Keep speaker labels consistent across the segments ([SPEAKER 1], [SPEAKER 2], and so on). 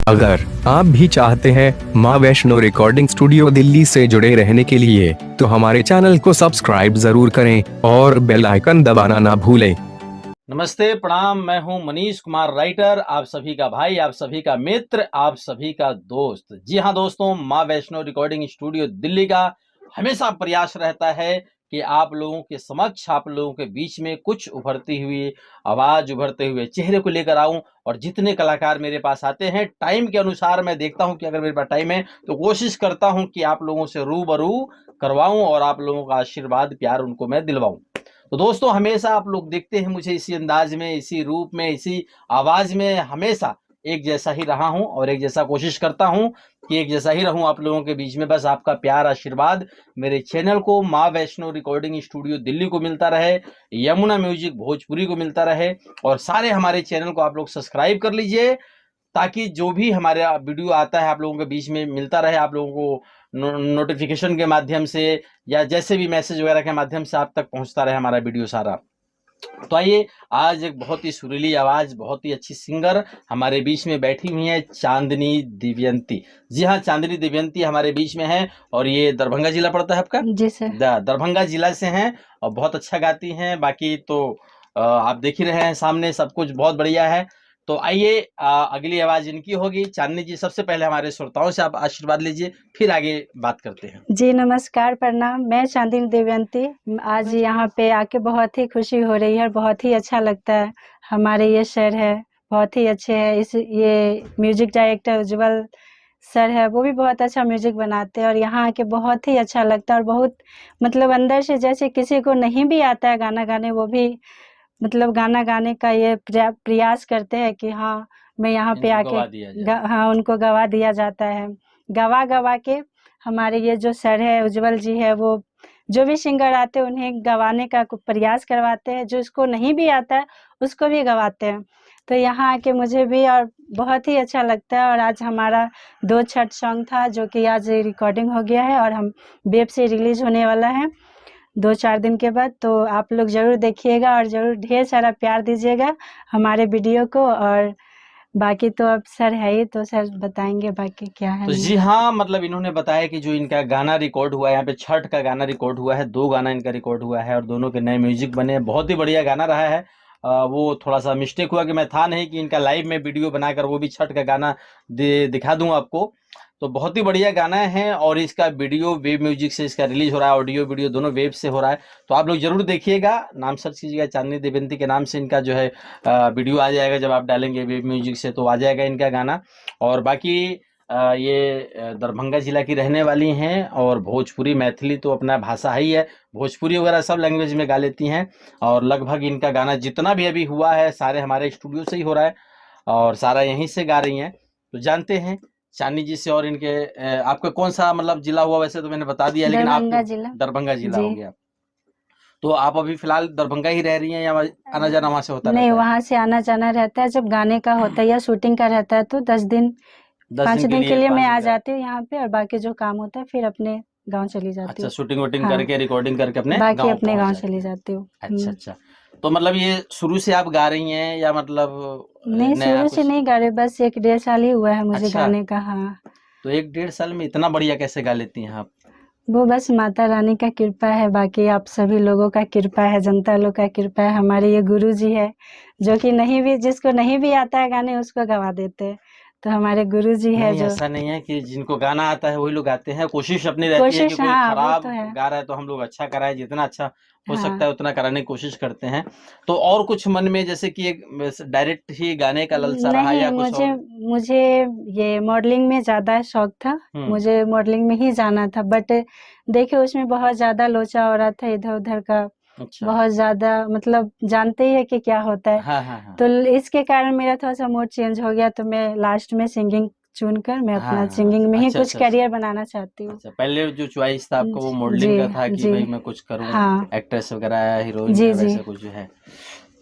[SPEAKER 1] अगर आप भी चाहते हैं माँ वैष्णो रिकॉर्डिंग स्टूडियो दिल्ली से जुड़े रहने के लिए, तो हमारे चैनल को सब्सक्राइब जरूर करें और बेल आइकन दबाना ना भूलें।
[SPEAKER 2] नमस्ते, प्रणाम। मैं हूं मनीष कुमार राइटर, आप सभी का भाई, आप सभी का मित्र, आप सभी का दोस्त। जी हां दोस्तों, माँ वैष्णो रिकॉर्डिंग स्टूडियो दिल्ली का हमेशा प्रयास रहता है कि आप लोगों के समक्ष, आप लोगों के बीच में कुछ उभरती हुई आवाज, उभरते हुए चेहरे को लेकर आऊं। और जितने कलाकार मेरे पास आते हैं, टाइम के अनुसार मैं देखता हूं कि अगर मेरे पास टाइम है तो कोशिश करता हूं कि आप लोगों से रूबरू करवाऊं और आप लोगों का आशीर्वाद, प्यार उनको मैं दिलवाऊं। तो दोस्तों, हमेशा आप लोग देखते हैं मुझे इसी अंदाज में, इसी रूप में, इसी आवाज में, हमेशा एक जैसा ही रहा हूं और एक जैसा कोशिश करता हूं कि एक जैसा ही रहूं आप लोगों के बीच में। बस आपका प्यार, आशीर्वाद मेरे चैनल को, माँ वैष्णो रिकॉर्डिंग स्टूडियो दिल्ली को मिलता रहे, यमुना म्यूजिक भोजपुरी को मिलता रहे, और सारे हमारे चैनल को आप लोग सब्सक्राइब कर लीजिए, ताकि जो भी हमारे वीडियो आता है आप लोगों के बीच में मिलता रहे, आप लोगों को नोटिफिकेशन के माध्यम से या जैसे भी मैसेज वगैरह के माध्यम से आप तक पहुंचता रहे हमारा वीडियो सारा। तो आइए, आज एक बहुत ही सुरीली आवाज, बहुत ही अच्छी सिंगर हमारे बीच में बैठी हुई है, चांदनी दिव्यंती। जी हाँ, चांदनी दिव्यंती हमारे बीच में है और ये दरभंगा जिला पड़ता है आपका?
[SPEAKER 3] जी सर।
[SPEAKER 2] दरभंगा जिला से हैं और बहुत अच्छा गाती हैं। बाकी तो आप देख ही रहे हैं सामने, सब कुछ बहुत बढ़िया है। तो आइए, अगली आवाज इनकी होगी। चांदनी जी, सबसे पहले हमारे श्रोताओं से आप आशीर्वाद लीजिए, फिर आगे बात करते हैं।
[SPEAKER 3] जी नमस्कार, प्रणाम। मैं चांदनी देवयंती। आज यहाँ पे आके बहुत ही खुशी हो रही है, बहुत ही अच्छा लगता है। हमारे ये सर है, बहुत ही अच्छे हैं। ये म्यूजिक डायरेक्टर उज्जवल सर है, वो भी बहुत अच्छा म्यूजिक बनाते हैं और यहाँ आके बहुत ही अच्छा लगता है। और बहुत मतलब अंदर से, जैसे किसी को नहीं भी आता है गाना गाने, वो भी मतलब गाना गाने का ये प्रयास करते हैं कि हाँ, मैं यहाँ पे आके हाँ, उनको गवा दिया जाता है। गवा गवा के हमारे ये जो सर है, उज्जवल जी है, वो जो भी सिंगर आते हैं उन्हें गवाने का प्रयास करवाते हैं। जो इसको नहीं भी आता है उसको भी गवाते हैं। तो यहाँ आके मुझे भी और बहुत ही अच्छा लगता है। और आज हमारा 2 छठ सॉन्ग था, जो कि आज रिकॉर्डिंग हो गया है और हम वेब से रिलीज होने वाला है 2-4 दिन के बाद। तो आप लोग ज़रूर देखिएगा और ज़रूर ढेर सारा प्यार दीजिएगा हमारे वीडियो को। और बाकी तो अब सर है ही, तो सर बताएंगे बाकी क्या है।
[SPEAKER 2] तो जी हाँ, मतलब इन्होंने बताया कि जो इनका गाना रिकॉर्ड हुआ है, यहाँ पे छठ का गाना रिकॉर्ड हुआ है, 2 गाना इनका रिकॉर्ड हुआ है और दोनों के नए म्यूजिक बने। बहुत ही बढ़िया गाना रहा है। वो थोड़ा सा मिस्टेक हुआ कि मैं था नहीं कि इनका लाइव में वीडियो बनाकर वो भी छठ का गाना दिखा दूं आपको। तो बहुत ही बढ़िया गाना है और इसका वीडियो वेब म्यूजिक से इसका रिलीज हो रहा है, ऑडियो वीडियो दोनों वेब से हो रहा है। तो आप लोग जरूर देखिएगा, नाम सर्च कीजिएगा, चांदनी देवयंती के नाम से इनका जो है वीडियो आ जाएगा। जब आप डालेंगे वेब म्यूजिक से तो आ जाएगा इनका गाना। और बाकी ये दरभंगा जिला की रहने वाली हैं और भोजपुरी, मैथिली तो अपना भाषा ही है, भोजपुरी वगैरह सब लैंग्वेज में गा लेती हैं। और लगभग इनका गाना जितना भी अभी हुआ है सारे हमारे स्टूडियो से ही हो रहा है और सारा यहीं से गा रही हैं। तो जानते हैं चांदनी जी से। और इनके आपका कौन सा मतलब जिला हुआ? वैसे तो मैंने बता दिया, लेकिन आप दरभंगा जिला हो गया। तो आप अभी फिलहाल दरभंगा ही रह रही हैं या आना जाना वहाँ से होता
[SPEAKER 3] नहीं,
[SPEAKER 2] रहता है?
[SPEAKER 3] वहाँ से आना जाना रहता है। जब गाने का होता है या शूटिंग का रहता है तो 10 दिन 5 दिन के लिए मैं आ जाती हूँ यहाँ पे, और बाकी जो काम होता है फिर अपने गांव चली जाती हूँ।
[SPEAKER 2] अच्छा, शूटिंग वूटिंग करके, रिकॉर्डिंग करके अपने
[SPEAKER 3] बाकी अपने गांव चली जाती हूँ।
[SPEAKER 2] अच्छा अच्छा। तो मतलब ये शुरू से आप गा रही हैं या मतलब
[SPEAKER 3] नहीं, शुरू से नहीं गा रही, बस 1-1.5 साल ही हुआ है मुझे गाने का। हाँ।
[SPEAKER 2] तो 1-1.5 साल में इतना बढ़िया कैसे गा लेती हैं आप?
[SPEAKER 3] वो बस माता रानी का कृपा है, बाकी आप सभी लोगों का कृपा है, जनता लोग का कृपा है। हमारे ये गुरु जी है, जो कि जिसको नहीं भी आता है गाने उसको गवा देते हैं। तो हमारे गुरु जी है जो।
[SPEAKER 2] ऐसा नहीं है कि जिनको गाना आता है वही लोग गाते हैं। कोशिश अपनी रहती है कि कोई खराब गा रहा है तो हम लोग अच्छा कराएं, जितना अच्छा हो सकता है उतना कराने की कोशिश करते हैं। तो और कुछ मन में, जैसे कि एक डायरेक्ट ही गाने का ललसा रहा या कुछ और?
[SPEAKER 3] मुझे ये मॉडलिंग में ज्यादा शौक था, मुझे मॉडलिंग में ही जाना था। बट देखिए उसमें बहुत ज्यादा लोचा हो रहा था इधर उधर का। अच्छा। बहुत ज्यादा, मतलब जानते ही है कि क्या होता है।
[SPEAKER 2] हाँ।
[SPEAKER 3] तो इसके कारण मेरा थोड़ा सा मूड चेंज हो गया, तो मैं लास्ट में सिंगिंग चुनकर मैं अपना सिंगिंग में ही कुछ करियर बनाना चाहती हूँ।
[SPEAKER 2] अच्छा, पहले जो चॉइस था आपको वो मॉडलिंग का था कि भाई मैं कुछ करूँ, एक्ट्रेस वगैरह, हीरोइन या वैसे कुछ है।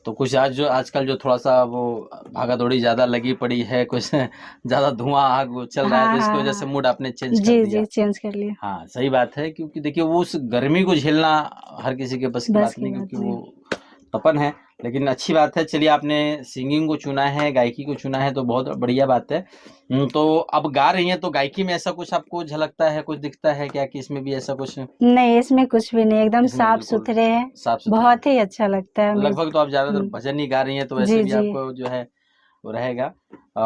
[SPEAKER 2] तो कुछ आजकल जो थोड़ा सा वो भागा दौड़ी ज्यादा लगी पड़ी है, कुछ ज्यादा धुआं आग चल रहा है, तो इसकी वजह से मूड आपने चेंज कर दिया।
[SPEAKER 3] जी, चेंज कर लिया।
[SPEAKER 2] हाँ, सही बात है, क्योंकि देखिए वो उस गर्मी को झेलना हर किसी के बस की बात नहीं, क्योंकि वो सपन है, लेकिन अच्छी बात है। चलिए, आपने सिंगिंग को चुना है, गायकी को चुना है, तो बहुत बढ़िया बात है। तो अब गा रही हैं, तो गायकी में ऐसा कुछ आपको झलकता है, कुछ दिखता है क्या कि इसमें भी ऐसा कुछ?
[SPEAKER 3] नहीं, इसमें कुछ भी नहीं, एकदम
[SPEAKER 2] इसमें
[SPEAKER 3] साफ
[SPEAKER 2] बिल्कुल
[SPEAKER 3] सुथरे हैं,
[SPEAKER 2] साफ सुथरे
[SPEAKER 3] बहुत ही अच्छा लगता है
[SPEAKER 2] लगभग तो आप ज्यादातर
[SPEAKER 3] हम्म,
[SPEAKER 2] भजन ही गा रही हैं, तो वैसे
[SPEAKER 3] जी
[SPEAKER 2] भी
[SPEAKER 3] जी
[SPEAKER 2] आपको जो है वो रहेगा।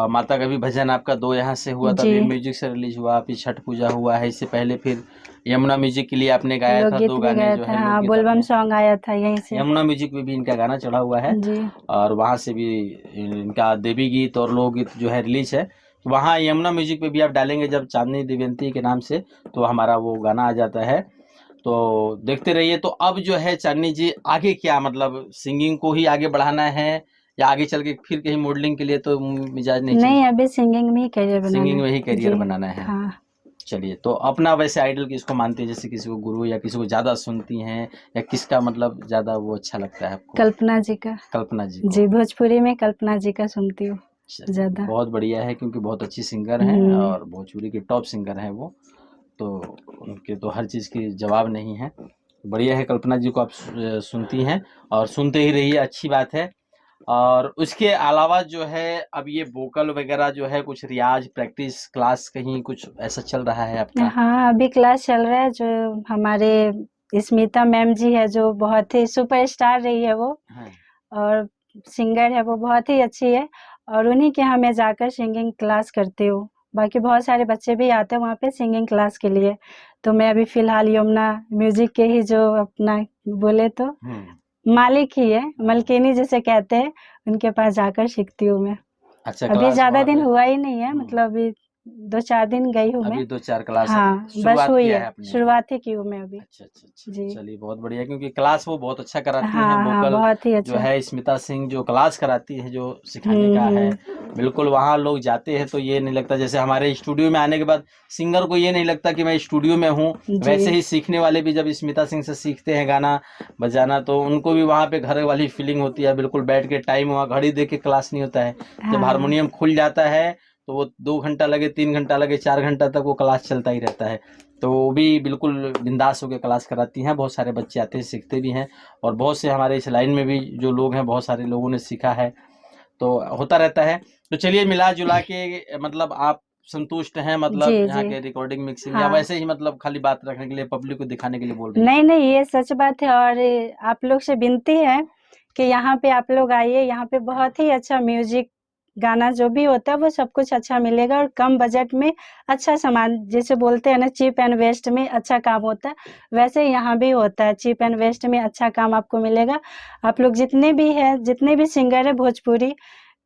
[SPEAKER 2] माता का भी भजन आपका 2 यहाँ से हुआ था,
[SPEAKER 3] जी।
[SPEAKER 2] अभी म्यूजिक से रिलीज हुआ, फिर छठ पूजा हुआ है, इससे पहले फिर यमुना म्यूजिक के लिए आपने गाया था, 2
[SPEAKER 3] लोकगीत भी
[SPEAKER 2] गाने
[SPEAKER 3] गाया
[SPEAKER 2] जो
[SPEAKER 3] था,
[SPEAKER 2] है
[SPEAKER 3] हाँ,
[SPEAKER 2] लोकगीत
[SPEAKER 3] बोलबम
[SPEAKER 2] आपने।
[SPEAKER 3] सॉन्ग आया था यहीं से।
[SPEAKER 2] यमुना म्यूजिक में भी इनका गाना चढ़ा हुआ है,
[SPEAKER 3] जी
[SPEAKER 2] और वहाँ से भी इनका देवी गीत और लोकगीत जो है रिलीज है। तो वहाँ यमुना म्यूजिक पे भी आप डालेंगे जब चांदनी देवयंती के नाम से, तो हमारा वो गाना आ जाता है। तो देखते रहिए। तो अब जो है चांदनी जी, आगे क्या मतलब सिंगिंग को ही आगे बढ़ाना है, या आगे चल के फिर कहीं मॉडलिंग के लिए तो मिजाज नहीं
[SPEAKER 3] नहीं,
[SPEAKER 2] चेंज?
[SPEAKER 3] अभी सिंगिंग में ही करियर बनाना
[SPEAKER 2] सिंगिंग
[SPEAKER 3] है।
[SPEAKER 2] में ही करियर
[SPEAKER 3] जी
[SPEAKER 2] बनाना है।
[SPEAKER 3] हाँ।
[SPEAKER 2] चलिए, तो अपना वैसे आइडल किसको मानती है, जैसे किसी को गुरु, या किसी को ज्यादा सुनती हैं, या किसका मतलब ज्यादा वो अच्छा लगता है आपको?
[SPEAKER 3] कल्पना जी का।
[SPEAKER 2] कल्पना जी को।
[SPEAKER 3] जी, भोजपुरी में कल्पना जी का सुनती हूँ
[SPEAKER 2] चलिए,
[SPEAKER 3] ज्यादा।
[SPEAKER 2] बहुत बढ़िया है, क्योंकि बहुत अच्छी सिंगर हैं
[SPEAKER 3] हम्म।
[SPEAKER 2] और भोजपुरी के टॉप सिंगर हैं वो। तो उनके तो हर चीज़ की जवाब नहीं है। बढ़िया है, कल्पना जी को आप सुनती हैं, और सुनते ही रहिए, अच्छी बात है। और उसके अलावा जो है, अब ये वोकल वगैरह जो है, कुछ रियाज, प्रैक्टिस, क्लास कहीं कुछ ऐसा चल रहा है आपका?
[SPEAKER 3] हाँ, अभी क्लास चल रहा है, जो हमारे स्मिता मैम जी है, जो बहुत ही सुपरस्टार रही है वो,
[SPEAKER 2] हाँ।
[SPEAKER 3] और सिंगर है वो, बहुत ही अच्छी है, और उन्हीं के यहाँ मैं जाकर सिंगिंग क्लास करती हूँ। बाकी बहुत सारे बच्चे भी आते हैं वहाँ पे सिंगिंग क्लास के लिए। तो मैं अभी फिलहाल यमुना म्यूजिक के ही, जो अपना बोले तो मालिक ही है, मलकिनी जिसे कहते हैं, उनके पास जाकर सीखती हूँ मैं।
[SPEAKER 2] अच्छा,
[SPEAKER 3] अभी
[SPEAKER 2] क्लास
[SPEAKER 3] ज्यादा
[SPEAKER 2] वहाँ
[SPEAKER 3] दिन
[SPEAKER 2] पे।
[SPEAKER 3] हुआ ही नहीं है, मतलब अभी 2-4 दिन गई हूँ मैं।
[SPEAKER 2] अभी 2-4 क्लास
[SPEAKER 3] हाँ, बस
[SPEAKER 2] शुरुआत
[SPEAKER 3] हुई
[SPEAKER 2] किया
[SPEAKER 3] है,
[SPEAKER 2] है आपने?
[SPEAKER 3] शुरुआत ही की हूँ मैं अभी।
[SPEAKER 2] अच्छा, अच्छा, अच्छा।
[SPEAKER 3] जी
[SPEAKER 2] चलिए, बहुत बढ़िया, क्योंकि क्लास वो बहुत अच्छा कराती हैं,
[SPEAKER 3] हाँ हाँ,
[SPEAKER 2] वोकल
[SPEAKER 3] बहुत ही
[SPEAKER 2] जो
[SPEAKER 3] अच्छा।
[SPEAKER 2] है स्मिता सिंह जो क्लास कराती है, जो सिखाने का है, बिल्कुल वहाँ लोग जाते हैं तो ये नहीं लगता, जैसे हमारे स्टूडियो में आने के बाद सिंगर को ये नहीं लगता कि मैं स्टूडियो में हूँ, वैसे
[SPEAKER 3] जी
[SPEAKER 2] ही सीखने वाले भी जब स्मिता सिंह से सीखते हैं गाना बजाना, तो उनको भी वहाँ पे घर वाली फीलिंग होती है, बिल्कुल बैठ के टाइम, वहाँ घड़ी देख के क्लास नहीं होता है। जब
[SPEAKER 3] हाँ
[SPEAKER 2] हारमोनियम खुल जाता है, तो वो 2 घंटा लगे, 3 घंटा लगे, 4 घंटा तक वो क्लास चलता ही रहता है। तो वो भी बिल्कुल बिंदास होकर क्लास कराती हैं, बहुत सारे बच्चे आते हैं, सीखते भी हैं, और बहुत से हमारे इस लाइन में भी जो लोग हैं, बहुत सारे लोगों ने सीखा है, तो होता रहता है। तो चलिए, मिला जुला के मतलब आप संतुष्ट हैं,
[SPEAKER 3] जी
[SPEAKER 2] मतलब यहाँ
[SPEAKER 3] जी
[SPEAKER 2] के रिकॉर्डिंग मिक्सिंग, या
[SPEAKER 3] हाँ।
[SPEAKER 2] वैसे ही मतलब खाली बात रखने के लिए, पब्लिक को दिखाने के लिए बोल रही हैं?
[SPEAKER 3] नहीं नहीं, ये सच बात है, और आप लोग से विनती है कि यहाँ पे आप लोग आइए, यहाँ पे बहुत ही अच्छा म्यूजिक, गाना जो भी होता है वो सब कुछ अच्छा मिलेगा, और कम बजट में अच्छा सामान, जैसे बोलते हैं ना, चीप एंड वेस्ट में अच्छा काम होता है, वैसे यहाँ भी होता है, चीप एंड वेस्ट में अच्छा काम आपको मिलेगा। आप लोग जितने भी हैं, जितने भी सिंगर है भोजपुरी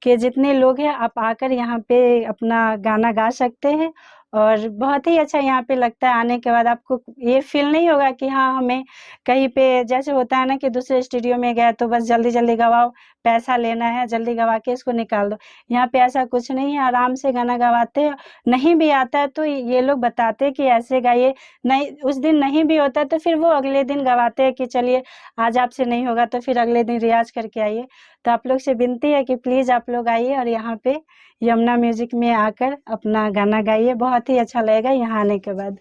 [SPEAKER 3] के, जितने लोग हैं, आप आकर यहाँ पे अपना गाना गा सकते हैं, और बहुत ही अच्छा यहाँ पे लगता है। आने के बाद आपको ये फील नहीं होगा कि हाँ, हमें कहीं पे जैसे होता है ना कि दूसरे स्टूडियो में गए तो बस जल्दी जल्दी गवाओ, पैसा लेना है, जल्दी गवा के इसको निकाल दो। यहाँ पे ऐसा कुछ नहीं है, आराम से गाना गवाते हैं। नहीं भी आता है तो ये लोग बताते हैं कि ऐसे गाइए, नहीं उस दिन नहीं भी होता है तो फिर वो अगले दिन गवाते हैं कि चलिए आज आपसे नहीं होगा तो फिर अगले दिन रियाज करके आइए। तो आप लोग से विनती है कि प्लीज आप लोग आइए, और यहाँ पे यमुना म्यूजिक में आकर अपना गाना गाइए, बहुत ही अच्छा लगेगा यहाँ आने के बाद।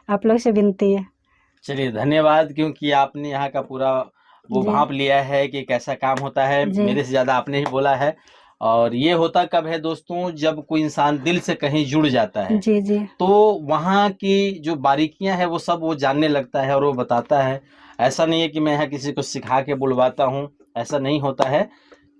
[SPEAKER 3] आप लोग से विनती है।
[SPEAKER 2] चलिए, धन्यवाद, क्योंकि आपने यहाँ का पूरा वो
[SPEAKER 3] जी
[SPEAKER 2] भाप लिया है कि कैसा काम होता है,
[SPEAKER 3] जी
[SPEAKER 2] मेरे से ज़्यादा आपने ही बोला है। और ये होता कब है दोस्तों, जब कोई इंसान दिल से कहीं जुड़ जाता है,
[SPEAKER 3] जी जी
[SPEAKER 2] तो वहाँ की जो बारीकियां हैं वो सब वो जानने लगता है और वो बताता है। ऐसा नहीं है कि मैं यहाँ किसी को सिखा के बुलवाता हूँ, ऐसा नहीं होता है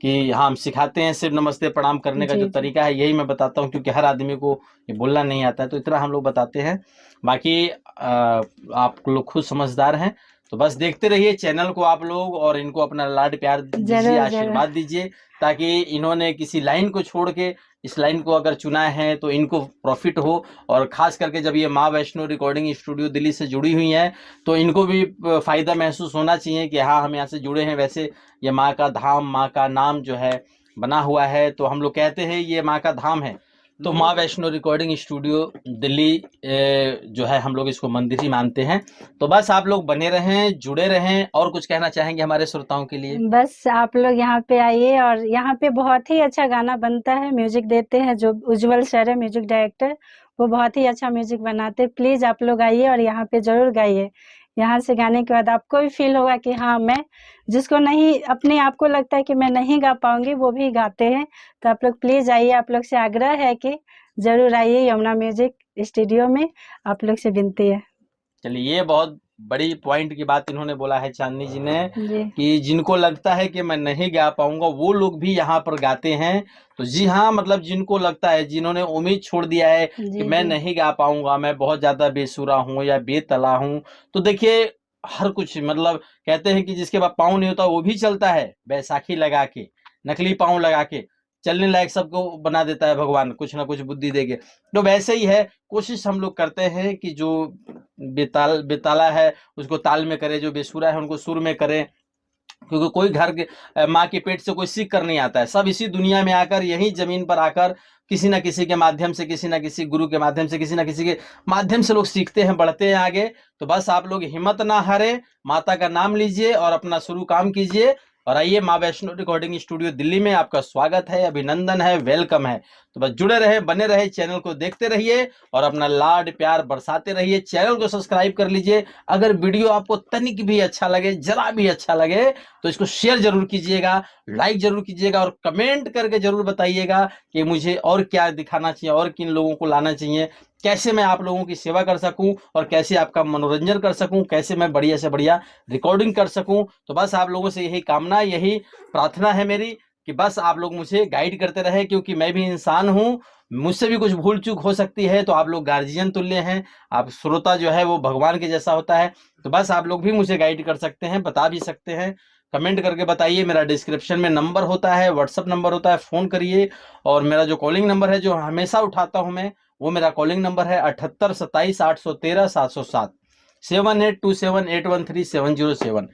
[SPEAKER 2] कि हाँ हम सिखाते हैं, सिर्फ नमस्ते प्रणाम करने का
[SPEAKER 3] जी
[SPEAKER 2] जो
[SPEAKER 3] जी
[SPEAKER 2] तरीका है यही मैं बताता हूँ, क्योंकि हर आदमी को ये बोलना नहीं आता है, तो इतना हम लोग बताते हैं। बाकी आप लोग खुद समझदार हैं, तो बस देखते रहिए चैनल को आप लोग, और इनको अपना लाड प्यार दीजिए,
[SPEAKER 3] जरूर जरूर।
[SPEAKER 2] आशीर्वाद दीजिए, ताकि इन्होंने किसी लाइन को छोड़ के इस लाइन को अगर चुना है तो इनको प्रॉफिट हो। और खास करके जब ये माँ वैष्णो रिकॉर्डिंग स्टूडियो दिल्ली से जुड़ी हुई हैं, तो इनको भी फायदा महसूस होना चाहिए कि हाँ हम यहाँ से जुड़े हैं। वैसे ये माँ का धाम, माँ का नाम जो है बना हुआ है, तो हम लोग कहते हैं ये माँ का धाम है। तो माँ वैष्णो रिकॉर्डिंग स्टूडियो दिल्ली जो है, हम लोग इसको मंदिर ही मानते हैं। तो बस आप लोग बने रहें, जुड़े रहें। और कुछ कहना चाहेंगे हमारे श्रोताओं के लिए?
[SPEAKER 3] बस आप लोग यहाँ पे आइए, और यहाँ पे बहुत ही अच्छा गाना बनता है, म्यूजिक देते हैं जो उज्जवल सर है म्यूजिक डायरेक्टर, वो बहुत ही अच्छा म्यूजिक बनाते हैं। प्लीज आप लोग आइए और यहाँ पे जरूर गाइए। यहाँ से गाने के बाद आपको भी फील होगा कि हाँ, मैं जिसको नहीं अपने आप को लगता है कि मैं नहीं गा पाऊंगी वो भी गाते हैं। तो आप लोग प्लीज आइए, आप लोग से आग्रह है कि जरूर आइए यमुना म्यूजिक स्टूडियो में, आप लोग से विनती है।
[SPEAKER 2] चलिए, ये बहुत बड़ी पॉइंट की बात इन्होंने बोला है चांदनी जी ने
[SPEAKER 3] जी
[SPEAKER 2] कि जिनको लगता है कि मैं नहीं गा पाऊंगा वो लोग भी यहाँ पर गाते हैं। तो जी हाँ, मतलब जिनको लगता है, जिन्होंने उम्मीद छोड़ दिया है कि
[SPEAKER 3] जी
[SPEAKER 2] मैं
[SPEAKER 3] जी
[SPEAKER 2] नहीं गा पाऊंगा, मैं बहुत ज्यादा बेसुरा हूँ या बेतला हूँ, तो देखिए हर कुछ, मतलब कहते हैं कि जिसके पास पाँव नहीं होता वो भी चलता है बैसाखी लगा के, नकली पाँव लगा के चलने लायक सबको बना देता है भगवान, कुछ ना कुछ बुद्धि देके। तो वैसे ही है, कोशिश हम लोग करते हैं कि जो बेताला है उसको ताल में करे, जो बेसुरा है उनको सुर में करे, क्योंकि कोई घर के माँ के पेट से कोई सीख कर नहीं आता है। सब इसी दुनिया में आकर, यही जमीन पर आकर किसी न किसी के माध्यम से, किसी न किसी गुरु के माध्यम से, किसी न किसी के माध्यम से लोग सीखते हैं, बढ़ते हैं आगे। तो बस आप लोग हिम्मत ना हारे, माता का नाम लीजिए और अपना शुरू काम कीजिए। और आइए, माँ वैष्णो रिकॉर्डिंग स्टूडियो दिल्ली में आपका स्वागत है, अभिनंदन है, वेलकम है। तो बस जुड़े रहे, बने रहे, चैनल को देखते रहिए और अपना लाड प्यार बरसाते रहिए। चैनल को सब्सक्राइब कर लीजिए। अगर वीडियो आपको तनिक भी अच्छा लगे, जरा भी अच्छा लगे, तो इसको शेयर जरूर कीजिएगा, लाइक जरूर कीजिएगा और कमेंट करके जरूर बताइएगा कि मुझे और क्या दिखाना चाहिए और किन लोगों को लाना चाहिए, कैसे मैं आप लोगों की सेवा कर सकूं और कैसे आपका मनोरंजन कर सकूं, कैसे मैं बढ़िया से बढ़िया रिकॉर्डिंग कर सकूं। तो बस आप लोगों से यही कामना, यही प्रार्थना है मेरी कि बस आप लोग मुझे गाइड करते रहे, क्योंकि मैं भी इंसान हूं, मुझसे भी कुछ भूल चूक हो सकती है। तो आप लोग गार्जियन तुल्य हैं, आप श्रोता जो है वो भगवान के जैसा होता है। तो बस आप लोग भी मुझे गाइड कर सकते हैं, बता भी सकते हैं, कमेंट करके बताइए। मेरा डिस्क्रिप्शन में नंबर होता है, व्हाट्सअप नंबर होता है, फ़ोन करिए। और मेरा जो कॉलिंग नंबर है जो हमेशा उठाता हूं मैं, वो मेरा कॉलिंग नंबर है 78 27 813 707, 7827813707।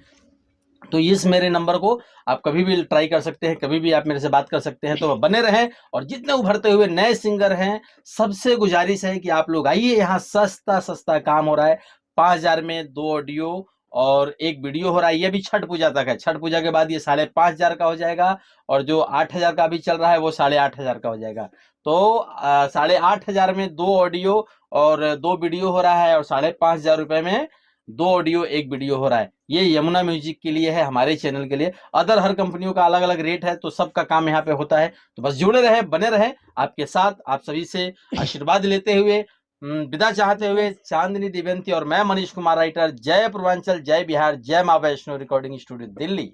[SPEAKER 2] तो इस मेरे नंबर को आप कभी भी ट्राई कर सकते हैं, कभी भी आप मेरे से बात कर सकते हैं। तो बने रहें। और जितने उभरते हुए नए सिंगर हैं, सबसे गुजारिश है कि आप लोग आइए, यहाँ सस्ता सस्ता काम हो रहा है। 5,000 में 2 ऑडियो और 1 वीडियो हो रहा है। ये भी छठ पूजा तक है, छठ पूजा के बाद ये 5,500 का हो जाएगा। और जो 8,000 का अभी चल रहा है वो 8,500 का हो जाएगा। तो 8,500 में 2 ऑडियो और 2 वीडियो हो रहा है, और 5,500 रुपए में 2 ऑडियो 1 वीडियो हो रहा है। ये यमुना म्यूजिक के लिए है, हमारे चैनल के लिए। अदर हर कंपनियों का अलग अलग रेट है, तो सबका काम यहाँ पे होता है। तो बस जुड़े रहे, बने रहे, आपके साथ आप सभी से आशीर्वाद लेते हुए, विदा चाहते हुए, चांदनी दिव्यंती और मैं मनीष कुमार राइटर। जय पूर्वांचल, जय बिहार, जय माँ वैष्णो रिकॉर्डिंग स्टूडियो दिल्ली।